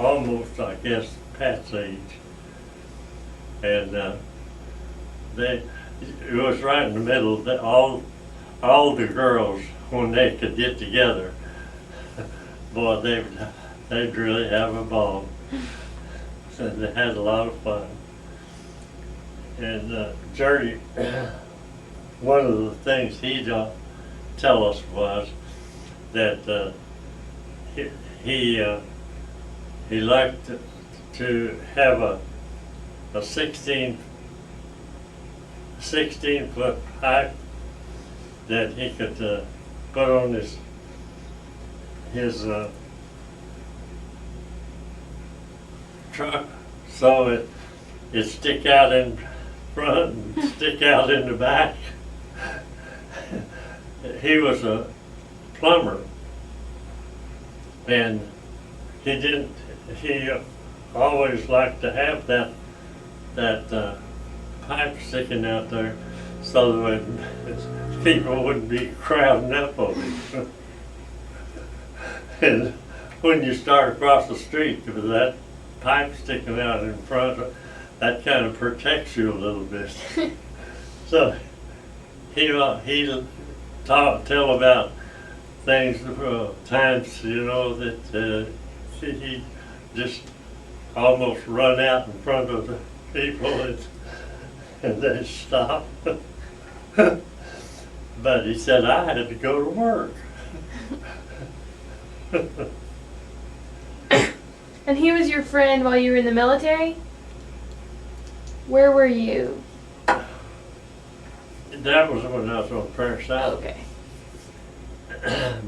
almost, I guess, Pat's age. And it was right in the middle that all the girls, when they could get together, boy, they'd really have a ball. So they had a lot of fun. And Jerry, one of the things he'd tell us was that he liked to have a 16-foot pipe that he could put on his truck, so it stick out in front and stick out in the back. He was a plumber, and he always liked to have that pipe sticking out there so that people wouldn't be crowding up on him. And when you start across the street with that pipe sticking out in front, that kind of protects you a little bit. So he'll tell about things, times, that he just almost run out in front of the people and they stop. But he said, I had to go to work. And he was your friend while you were in the military? Where were you? That was when I was on Prayer South. Okay.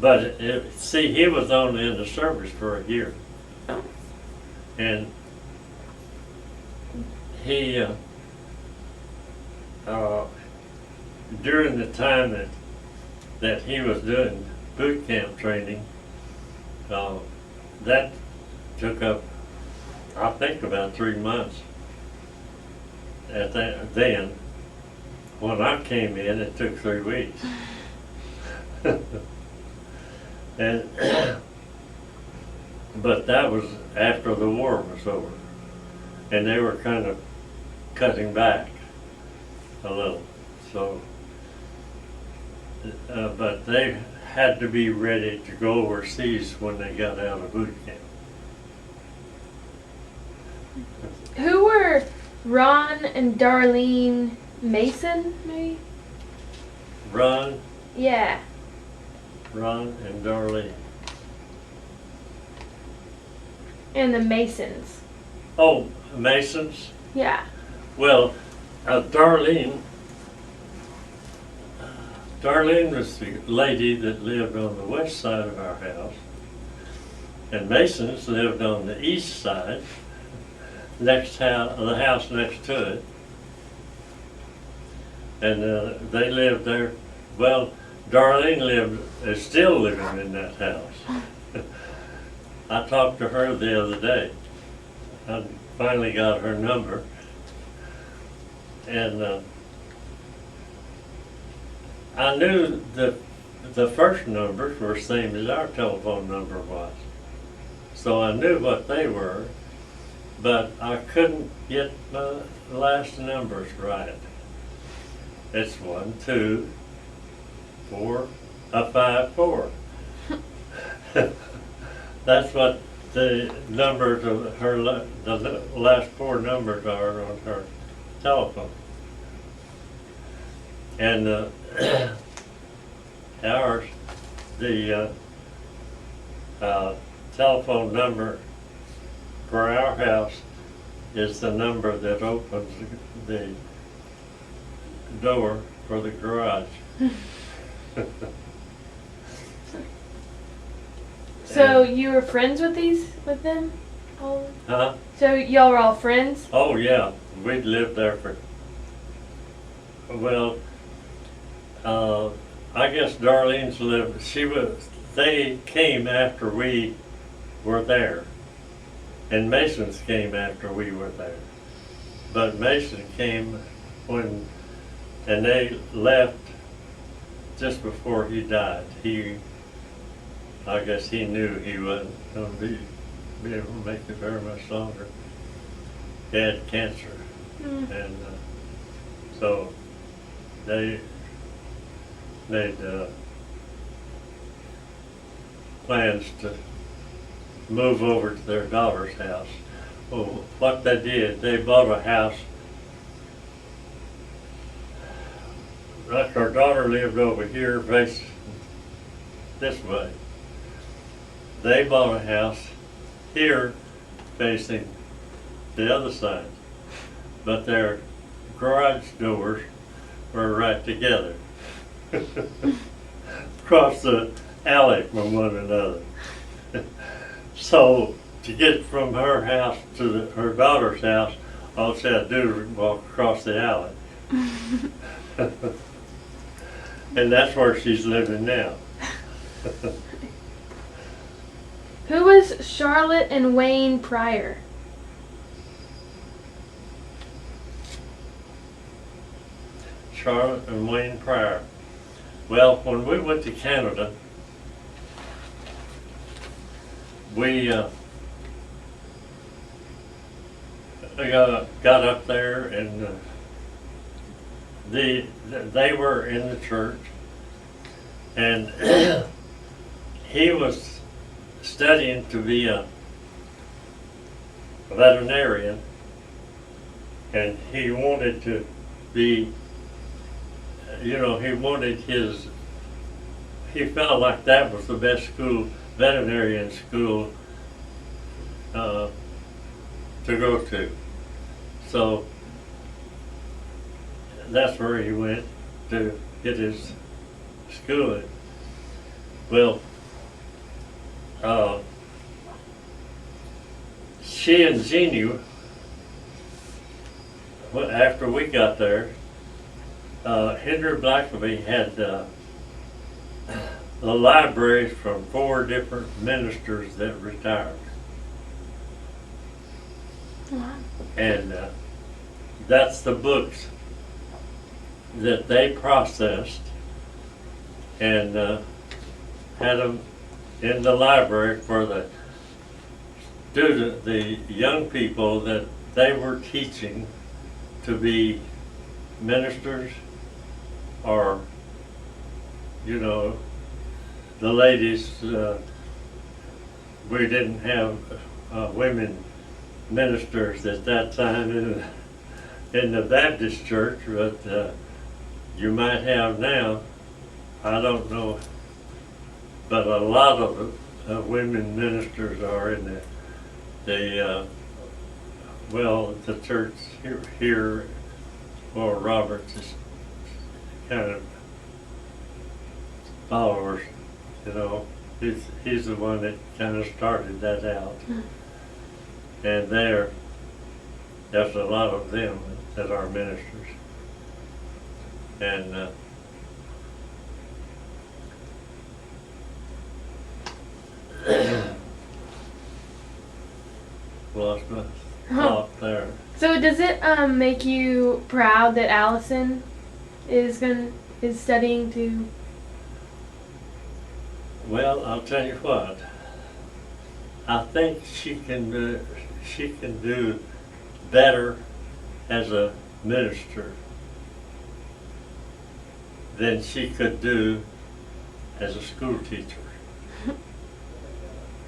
But see, he was only in the service for a year. Oh. And he, during the time that he was doing boot camp training, that took up, I think, about 3 months. Then, when I came in, it took 3 weeks. And but that was after the war was over, and they were kind of cutting back a little. So, but they had to be ready to go overseas when they got out of boot camp. Who were Ron and Darlene Mason, maybe? Ron Yeah. and Darlene. And the Masons. Oh, Masons? Yeah. Well, Darlene was the lady that lived on the west side of our house, and Masons lived on the east side, the house next to it, and they lived there. Well, Darlene is still living in that house. I talked to her the other day. I finally got her number, and I knew that the first numbers were the same as our telephone number was. So I knew what they were, but I couldn't get the last numbers right. It's 1, 2, 4, 5, 4. That's what the numbers of the last 4 numbers are on her telephone. And ours, the telephone number for our house is the number that opens the door for the garage. So you were friends with them? All? Huh? So y'all were all friends? Oh yeah, we'd lived there for, well, I guess Darlene's they came after we were there, and Mason's came after we were there. But Mason came and they left just before he died. I guess he knew he wasn't going to be be able to make it very much longer. He had cancer, Mm. and so they made plans to move over to their daughter's house. Well, what they did, they bought a house. Like our daughter lived over here, facing this way. They bought a house here, facing the other side, but their garage doors were right together, across the alley from one another. So to get from her house to her daughter's house, all she had to do was walk across the alley. And that's where she's living now. Who was Charlotte and Wayne Pryor? Charlotte and Wayne Pryor. Well, when we went to Canada, we got up there, and they were in the church, and he was studying to be a veterinarian, and he wanted to be, he felt like that was the best school, veterinarian school, to go to. So that's where he went to get his schooling. Well, she and Xenia, after we got there, Henry Blackaby had the libraries from 4 different ministers that retired. Wow. And that's the books that they processed and had them in the library for the student, the young people that they were teaching to be ministers, or the ladies. We didn't have women ministers at that time in the Baptist church, but you might have now. I don't know, but a lot of the women ministers are in the church here, or Roberts is kind of followers, he's the one that kind of started that out. And there's a lot of them that are ministers. And lost my thought there. So does it make you proud that Allison is studying to? Well, I'll tell you what. I think she can do better as a minister than she could do as a school teacher.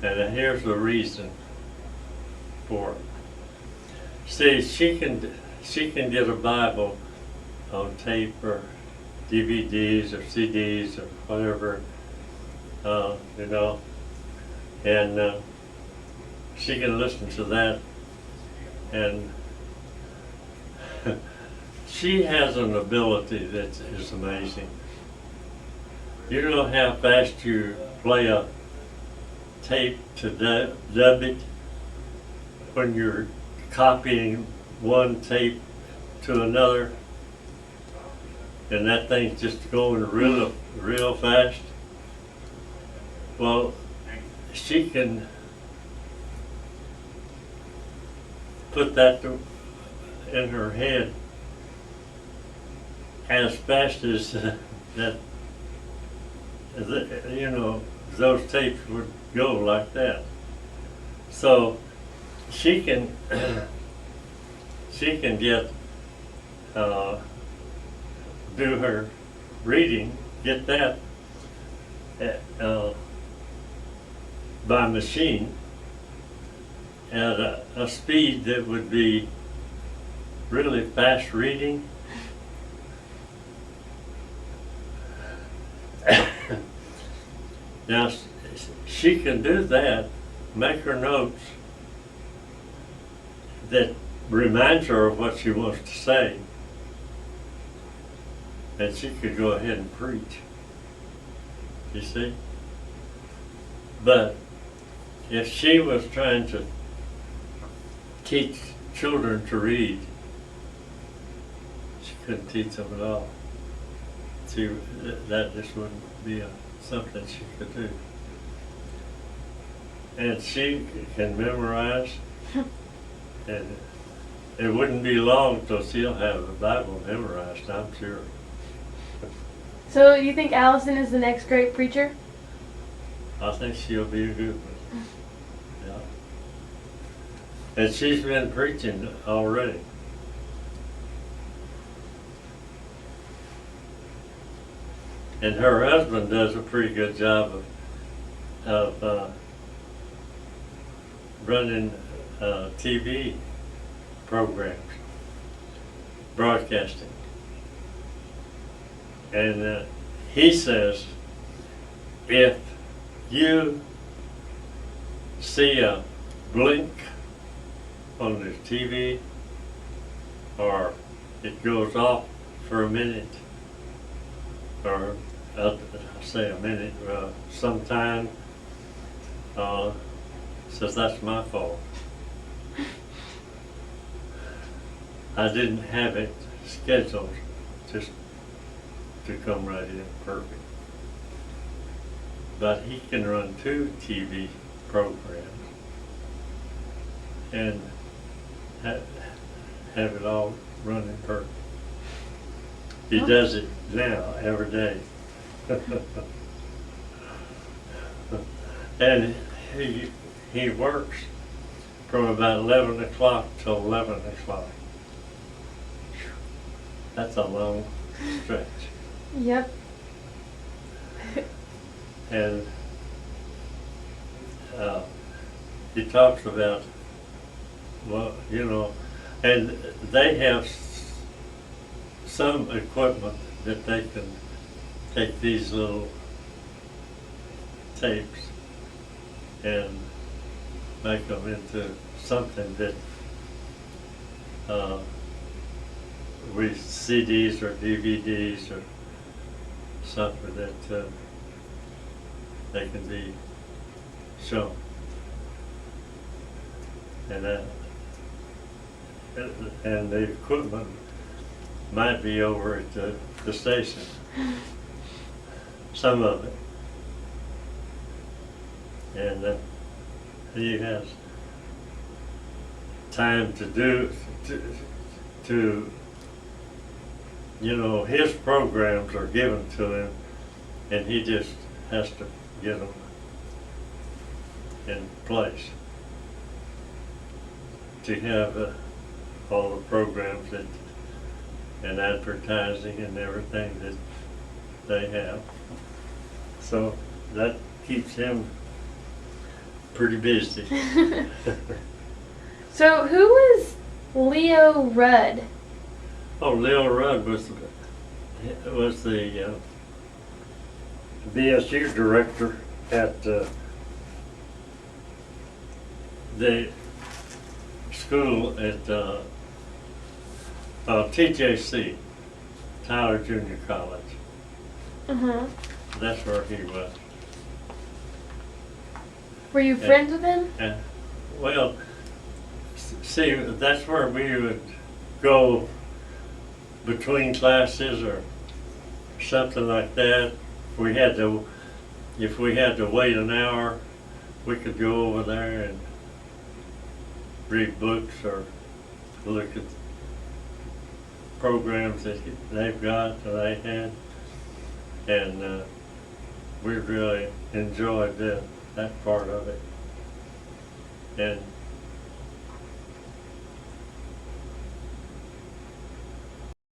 And here's the reason for it. See, she can get a Bible on tape or DVDs or CDs or whatever, and she can listen to that, and she has an ability that is amazing. You know how fast you play a tape to dub it when you're copying one tape to another, and that thing's just going real fast? Well, she can put that in her head as fast as those tapes would go like that. So she can she can get do her reading, get that by machine at a speed that would be really fast reading. Now she can do that, make her notes that reminds her of what she wants to say, and she could go ahead and preach. You see? But if she was trying to teach children to read, she couldn't teach them at all. That just wouldn't be something she could do. And she can memorize, and it wouldn't be long till she'll have the Bible memorized, I'm sure. So you think Allison is the next great preacher? I think she'll be a good one. Yeah. And she's been preaching already. And her husband does a pretty good job of running TV programs, broadcasting. And he says, if you see a blink on the TV, or it goes off for a minute, or I'll say a minute, sometime, says that's my fault. I didn't have it scheduled just to come right in perfect. But he can run 2 TV programs and have it all running perfect. He does it now every day. And he works from about 11 o'clock till 11 o'clock. That's a long stretch. Yep. And he talks about, well, you know, and they have some equipment that they can take these little tapes and make them into something that with CDs or DVDs or something that they can be shown. And the equipment might be over at the station. Some of it. And he has time to you know, his programs are given to him, and he just has to get them in place to have all the programs and advertising and everything that they have. So that keeps him pretty busy. So who was Leo Rudd? Oh, Leo Rudd was the BSU director at the school at TJC, Tyler Junior College. That's where he was. Were you friends with him? Well, see, that's where we would go between classes or something like that. If we had to wait an hour, we could go over there and read books or look at programs that they've got or they had, and we really enjoyed that part of it. and